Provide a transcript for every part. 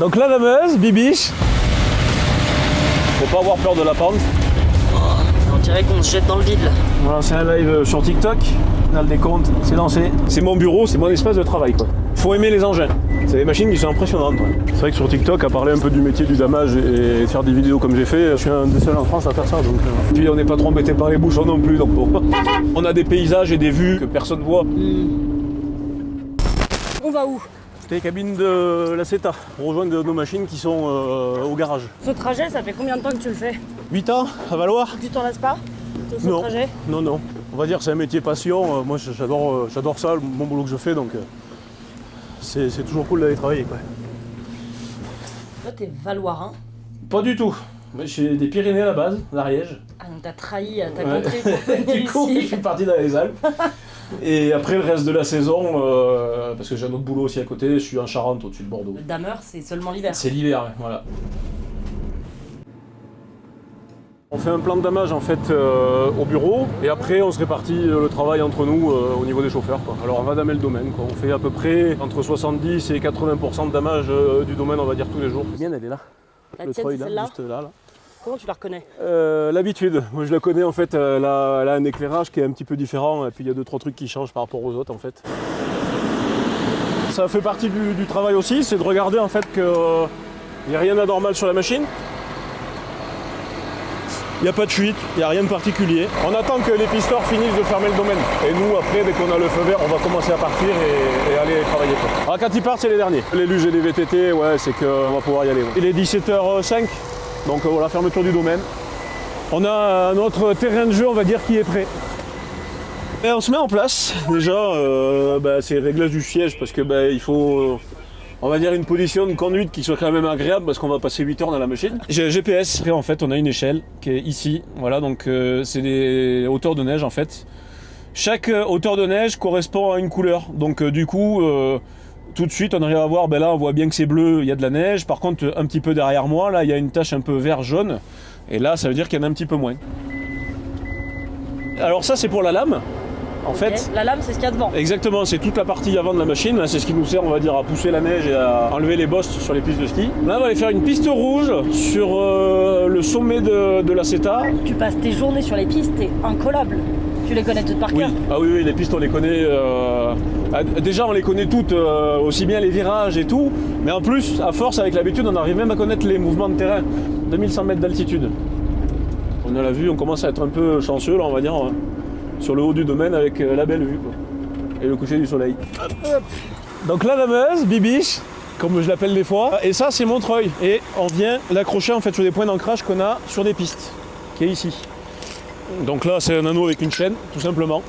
Donc la dameuse, Bibiche. Faut pas avoir peur de la pente. On dirait qu'on se jette dans le vide là. Voilà, c'est un live sur TikTok. Dans le décompte, c'est lancé. C'est mon bureau, c'est mon espace de travail quoi. Faut aimer les engins. C'est des machines qui sont impressionnantes. Ouais. C'est vrai que sur TikTok, à parler un peu du métier du damage et faire des vidéos comme j'ai fait, je suis un des seuls en France à faire ça. Donc, Puis on n'est pas trop embêté par les bouchons non plus. Donc bon. On a des paysages et des vues que personne voit. On va où? C'est les cabines de la CETA pour rejoindre nos machines qui sont au garage. Ce trajet, ça fait combien de temps que tu le fais? 8 ans à Valoir. Tu t'en lasses pas de ce Non. trajet? Non. On va dire que c'est un métier passion. Moi j'adore ça, mon boulot que je fais, donc c'est toujours cool d'aller travailler quoi. Toi t'es valoirin. Pas du tout. Moi, je suis des Pyrénées à la base, l'Ariège. Ah donc t'as trahi ta contrée pour venir Du coup, je ici. suis parti dans les Alpes. Et après le reste de la saison, parce que j'ai un autre boulot aussi à côté, je suis en Charente au-dessus de Bordeaux. Le dameur, c'est seulement l'hiver. C'est l'hiver, ouais, voilà. On fait un plan de damage en fait au bureau et après on se répartit le travail entre nous au niveau des chauffeurs quoi. Alors on va damer le domaine quoi. On fait à peu près entre 70 et 80% de damage du domaine on va dire tous les jours. Bien elle est là. La Le tienne, treuil c'est là, celle-là? juste là. Comment tu la reconnais? L'habitude. Moi je la connais en fait, elle a un éclairage qui est un petit peu différent et puis il y a 2-3 trucs qui changent par rapport aux autres en fait. Ça fait partie du travail aussi, c'est de regarder en fait qu'il n'y a rien d'anormal sur la machine. Il n'y a pas de fuite, il n'y a rien de particulier. On attend que les pisteurs finissent de fermer le domaine. Et nous, après, dès qu'on a le feu vert, on va commencer à partir et aller travailler. Quoi. Alors quand ils partent, c'est les derniers. Les luges et les VTT, ouais, c'est qu'on va pouvoir y aller. Ouais. Il est 17h05, donc voilà, fermeture du domaine. On a notre terrain de jeu, on va dire, qui est prêt. Et on se met en place. Déjà, c'est réglage du siège parce que il faut... on va dire une position de conduite qui soit quand même agréable parce qu'on va passer 8 heures dans la machine. J'ai un GPS. Après, en fait, on a une échelle qui est ici. Voilà, donc c'est des hauteurs de neige en fait. Chaque hauteur de neige correspond à une couleur. Donc du coup, tout de suite, on arrive à voir, là, on voit bien que c'est bleu, il y a de la neige. Par contre, un petit peu derrière moi, là, il y a une tache un peu vert-jaune. Et là, ça veut dire qu'il y en a un petit peu moins. Alors ça, c'est pour la lame. En fait, la lame, c'est ce qu'il y a devant. Exactement, c'est toute la partie avant de la machine. Là, c'est ce qui nous sert, on va dire, à pousser la neige et à enlever les bosses sur les pistes de ski. Là, on va aller faire une piste rouge sur le sommet de la CETA. Tu passes tes journées sur les pistes, t'es incollable. Tu les connais toutes par Oui, cœur. oui, les pistes, on les connaît. Déjà, on les connaît toutes, aussi bien les virages et tout. Mais en plus, à force, avec l'habitude, on arrive même à connaître les mouvements de terrain. 2100 mètres d'altitude. On a la vue, on commence à être un peu chanceux, là, on va dire. Sur le haut du domaine avec la belle vue quoi. Et le coucher du soleil. Hop. Donc la dameuse, Bibiche, comme je l'appelle des fois, et ça c'est Montreuil. Et on vient l'accrocher en fait sur des points d'ancrage qu'on a sur des pistes, qui est ici. Donc là c'est un anneau avec une chaîne, tout simplement.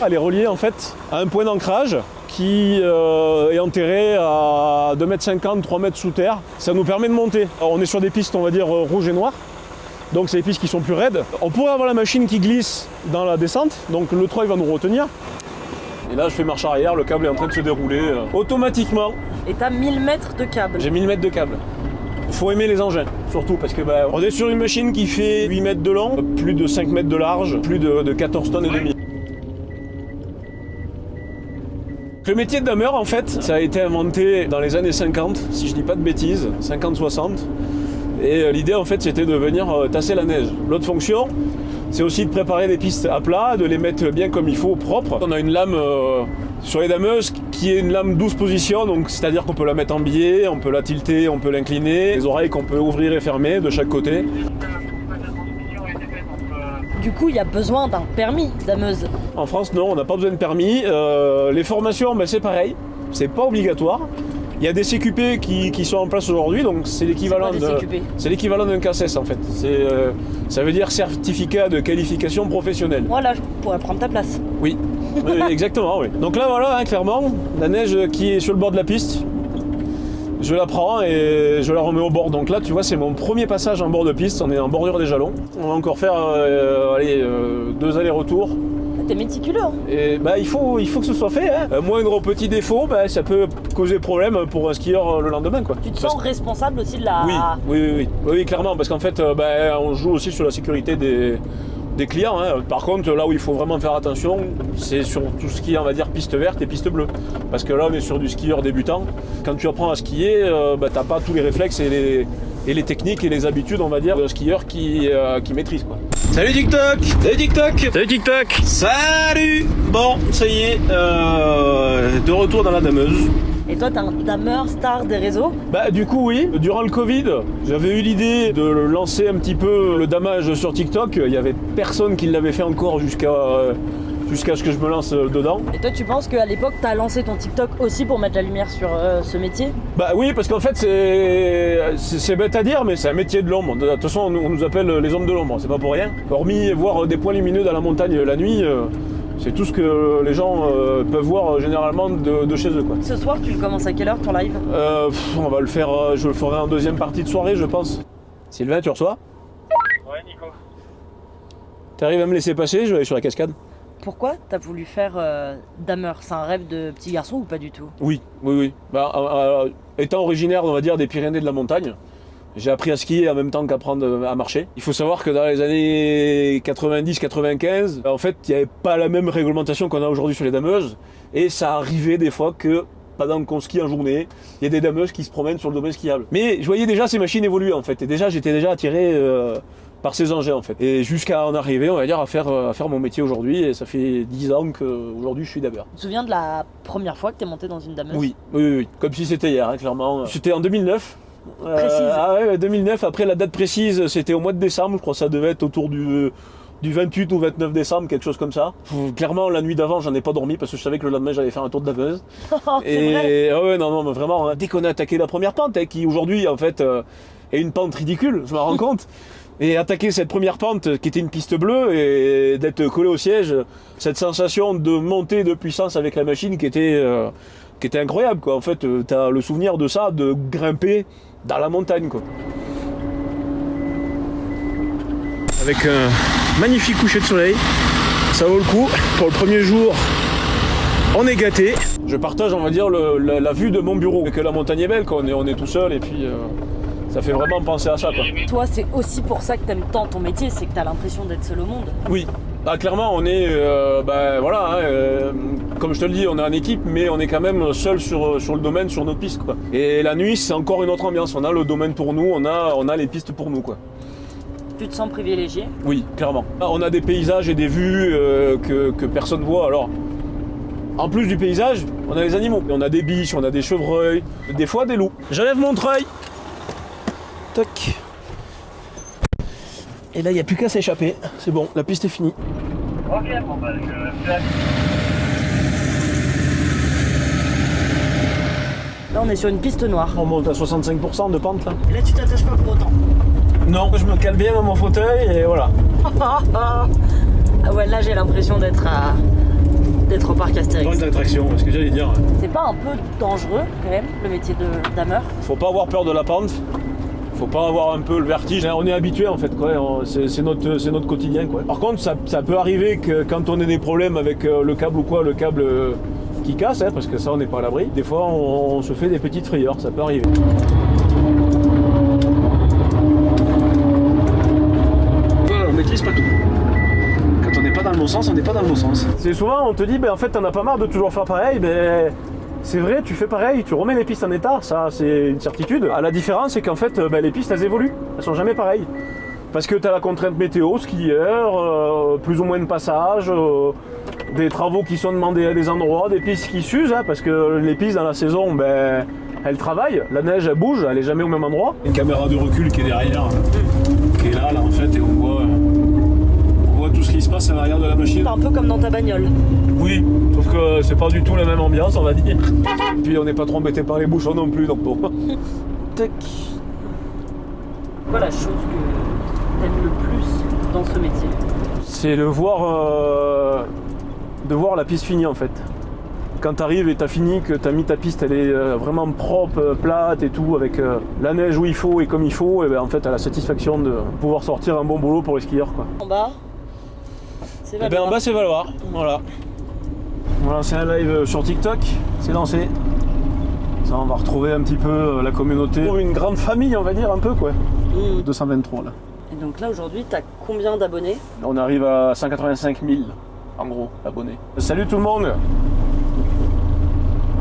Elle est reliée en fait à un point d'ancrage qui est enterré à 2,50 m, 3 mètres sous terre. Ça nous permet de monter. Alors, on est sur des pistes on va dire rouges et noires. Donc c'est des pistes qui sont plus raides. On pourrait avoir la machine qui glisse dans la descente, donc le treuil va nous retenir. Et là je fais marche arrière, le câble est en train de se dérouler automatiquement. Et t'as 1000 mètres de câble. J'ai 1000 mètres de câble. Faut aimer les engins, surtout parce que on est sur une machine qui fait 8 mètres de long, plus de 5 mètres de large, plus de 14 tonnes et demi. Le métier de dameur en fait, ça a été inventé dans les années 50, si je dis pas de bêtises, 50-60. Et l'idée en fait c'était de venir tasser la neige. L'autre fonction c'est aussi de préparer des pistes à plat, de les mettre bien comme il faut, propres. On a une lame sur les dameuses qui est une lame 12 positions, donc c'est-à-dire qu'on peut la mettre en biais, on peut la tilter, on peut l'incliner, les oreilles qu'on peut ouvrir et fermer de chaque côté. Du coup il y a besoin d'un permis dameuse. En France non, on n'a pas besoin de permis. Les formations c'est pareil, c'est pas obligatoire. Il y a des CQP qui sont en place aujourd'hui, donc c'est l'équivalent d'un CACES en fait. Ça veut dire certificat de qualification professionnelle. Moi là, je pourrais prendre ta place. Oui, exactement. Oui. Donc là voilà, clairement, la neige qui est sur le bord de la piste, je la prends et je la remets au bord. Donc là, tu vois, c'est mon premier passage en bord de piste. On est en bordure des jalons. On va encore faire 2 allers-retours. T'es méticuleux hein. Et il faut que ce soit fait. Hein. Moindre petit défaut, ça peut causer problème pour un skieur le lendemain. Quoi. Tu te sens responsable aussi de la... Oui, clairement, parce qu'en fait, on joue aussi sur la sécurité des clients. Hein. Par contre, là où il faut vraiment faire attention, c'est sur tout ce qui est, on va dire, piste verte et piste bleue. Parce que là, on est sur du skieur débutant. Quand tu apprends à skier, t'as pas tous les réflexes et les techniques et les habitudes, on va dire, de skieur qui maîtrise, quoi. Salut TikTok! Salut TikTok! Salut TikTok! Salut! Bon, ça y est, de retour dans la dameuse. Et toi, t'es un dameur star des réseaux? Bah du coup oui, durant le Covid, j'avais eu l'idée de lancer un petit peu le damage sur TikTok. Il y avait personne qui l'avait fait encore jusqu'à ce que je me lance dedans. Et toi, tu penses qu'à l'époque, t'as lancé ton TikTok aussi pour mettre la lumière sur ce métier? Bah oui, parce qu'en fait c'est bête à dire, mais c'est un métier de l'ombre. De toute façon, on nous appelle les hommes de l'ombre, c'est pas pour rien. Hormis voir des points lumineux dans la montagne la nuit, c'est tout ce que les gens peuvent voir généralement de chez eux, quoi. Ce soir, tu le commences à quelle heure ton live? On va le faire, je le ferai en deuxième partie de soirée, je pense. Sylvain, tu reçois? Ouais, Nico. T'arrives à me laisser passer, je vais aller sur la cascade. Pourquoi t'as voulu faire dameur? C'est un rêve de petit garçon ou pas du tout? Oui. Bah, étant originaire, on va dire, des Pyrénées de la montagne, j'ai appris à skier en même temps qu'apprendre à marcher. Il faut savoir que dans les années 90-95, en fait, il n'y avait pas la même réglementation qu'on a aujourd'hui sur les dameuses. Et ça arrivait des fois que, pendant qu'on skie en journée, il y a des dameuses qui se promènent sur le domaine skiable. Mais je voyais déjà ces machines évoluer, en fait. Et déjà, j'étais déjà attiré par ces engins, en fait. Et jusqu'à en arriver, on va dire, à faire mon métier aujourd'hui. Et ça fait 10 ans qu'aujourd'hui, je suis dameur. Tu te souviens de la première fois que t'es monté dans une dameuse? Oui. Comme si c'était hier, hein, clairement. C'était en 2009. Précise. Ah ouais, 2009. Après, la date précise, c'était au mois de décembre. Je crois que ça devait être autour du 28 ou 29 décembre, quelque chose comme ça. Clairement, la nuit d'avant, j'en ai pas dormi parce que je savais que le lendemain, j'allais faire un tour de dameuse. C'est vrai. Ouais, non, mais vraiment, dès qu'on a attaqué la première pente, hein, qui aujourd'hui, en fait, est une pente ridicule, je m'en rends compte. Et attaquer cette première pente qui était une piste bleue et d'être collé au siège, cette sensation de montée de puissance avec la machine qui était incroyable, quoi. En fait, t'as le souvenir de ça, de grimper dans la montagne, quoi. Avec un magnifique coucher de soleil, ça vaut le coup. Pour le premier jour, on est gâté. Je partage, on va dire, la vue de mon bureau. Et que la montagne est belle, quoi. On est tout seul et puis ça fait vraiment penser à ça, quoi. Toi, c'est aussi pour ça que t'aimes tant ton métier, c'est que t'as l'impression d'être seul au monde. Oui. Bah, clairement, on est, voilà, comme je te le dis, on est en équipe, mais on est quand même seul sur le domaine, sur nos pistes, quoi. Et la nuit, c'est encore une autre ambiance. On a le domaine pour nous, on a les pistes pour nous, quoi. Tu te sens privilégié? Oui, clairement. On a des paysages et des vues que personne voit. Alors, en plus du paysage, on a les animaux. On a des biches, on a des chevreuils, des fois des loups. J'enlève mon treuil. Tac. Et là, il n'y a plus qu'à s'échapper. C'est bon, la piste est finie. Ok, bon bah je fais. Là, on est sur une piste noire. On monte à 65% de pente, là. Et là, tu t'attaches pas pour autant. Non, je me cale bien dans mon fauteuil et voilà. Ah ouais, là, j'ai l'impression d'être au parc Astérix. Grande attraction, ce que j'allais dire. C'est pas un peu dangereux, quand même, le métier de dameur? Faut pas avoir peur de la pente. Faut pas avoir un peu le vertige. On est habitué en fait, quoi. C'est notre quotidien, quoi. Par contre, ça peut arriver que quand on a des problèmes avec le câble ou quoi, le câble qui casse, hein, parce que ça on n'est pas à l'abri. Des fois, on se fait des petites frayeurs, ça peut arriver. Voilà, on maîtrise pas tout. Quand on n'est pas dans le bon sens, on n'est pas dans le bon sens. C'est souvent, on te dit, en fait, t'en as pas marre de toujours faire pareil, c'est vrai, tu fais pareil, tu remets les pistes en état, ça c'est une certitude. La différence c'est qu'en fait les pistes elles évoluent, elles sont jamais pareilles. Parce que tu as la contrainte météo, skieur, plus ou moins de passages, des travaux qui sont demandés à des endroits, des pistes qui s'usent, hein, parce que les pistes dans la saison, elles travaillent, la neige elle bouge, elle est jamais au même endroit. Une caméra de recul qui est derrière, qui est là en fait, et on voit tout ce qui se passe à l'arrière de la machine. Un peu comme dans ta bagnole. Oui, sauf que c'est pas du tout la même ambiance, on va dire. Puis on n'est pas trop embêté par les bouchons non plus, donc bon. Tac. Quoi la chose que t'aimes le plus dans ce métier? C'est de voir la piste finie en fait. Quand t'arrives et t'as fini, que t'as mis ta piste, elle est vraiment propre, plate et tout, avec la neige où il faut et comme il faut, et en fait t'as la satisfaction de pouvoir sortir un bon boulot pour les skieurs, quoi. En bas, c'est Valoir. En bas c'est Valoir, voilà. On va lancer un live sur TikTok, c'est lancé. Ça, on va retrouver un petit peu la communauté. Une grande famille, on va dire, un peu, quoi. 223 là. Et donc là aujourd'hui, t'as combien d'abonnés? On arrive à 185 000 en gros abonnés. Salut tout le monde.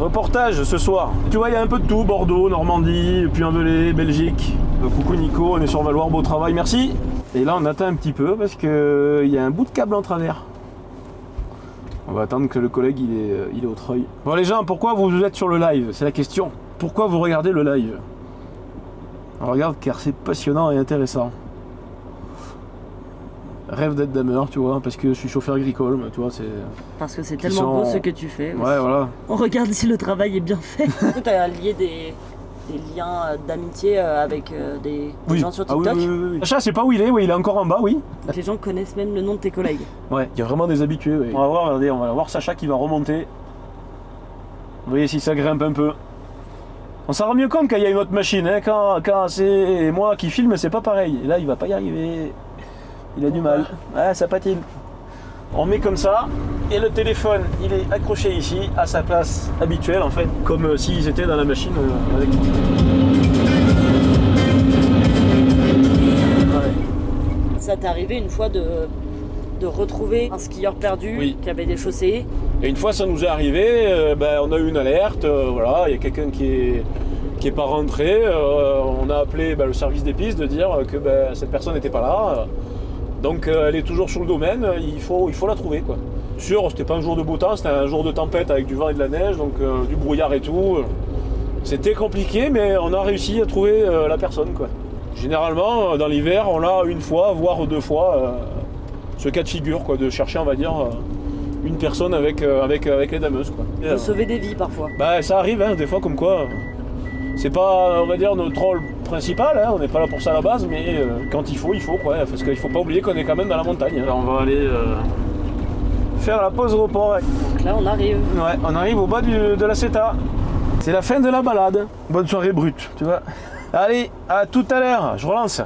Reportage ce soir. Tu vois, il y a un peu de tout, Bordeaux, Normandie, Puy-en-Velay, Belgique. Coucou Nico, on est sur Valoir, beau travail, merci. Et là on attend un petit peu parce que il y a un bout de câble en travers. On va attendre que le collègue il est au treuil. Bon les gens, pourquoi vous êtes sur le live? C'est la question. Pourquoi vous regardez le live? On regarde car c'est passionnant et intéressant. Rêve d'être dameur, tu vois, parce que je suis chauffeur agricole, tu vois, c'est... Parce que c'est tellement beau ce que tu fais. Ouais, voilà. On regarde si le travail est bien fait. Tu as lié des liens d'amitié avec des gens sur TikTok. Ah oui. Sacha, c'est pas où il est encore en bas, oui. Les gens connaissent même le nom de tes collègues. Ouais, il y a vraiment des habitués, oui. On va voir, regardez, on va voir Sacha qui va remonter. Vous voyez si ça grimpe un peu. On s'en rend mieux compte quand il y a une autre machine, hein. Quand c'est moi qui filme, c'est pas pareil. Et là, il va pas y arriver. Il a du mal. Ouais, ça patine. On met comme ça, et le téléphone, il est accroché ici, à sa place habituelle, en fait, comme s'ils étaient dans la machine avec moi. Ouais. Ça t'est arrivé une fois de retrouver un skieur perdu Oui. qui avait des chaussées? Et une fois ça nous est arrivé, on a eu une alerte, voilà, il y a quelqu'un qui est pas rentré, on a appelé le service des pistes de dire que cette personne n'était pas là. Donc elle est toujours sur le domaine, il faut la trouver quoi. Sûr, c'était pas un jour de beau temps, c'était un jour de tempête avec du vent et de la neige, donc du brouillard et tout. C'était compliqué, mais on a réussi à trouver la personne quoi. Généralement, dans l'hiver, on l'a une fois, voire deux fois, ce cas de figure quoi, de chercher, on va dire, une personne avec les dameuses quoi. De sauver des vies parfois. Bah ça arrive, hein, des fois comme quoi. C'est pas, on va dire, notre rôle principal, hein, on n'est pas là pour ça à la base, mais quand il faut quoi, parce qu'il faut pas oublier qu'on est quand même dans la montagne. Hein. Alors on va aller faire la pause repos. Ouais. Donc là on arrive. Ouais, on arrive au bas de la CETA. C'est la fin de la balade. Bonne soirée brute, tu vois. Allez, à tout à l'heure, je relance.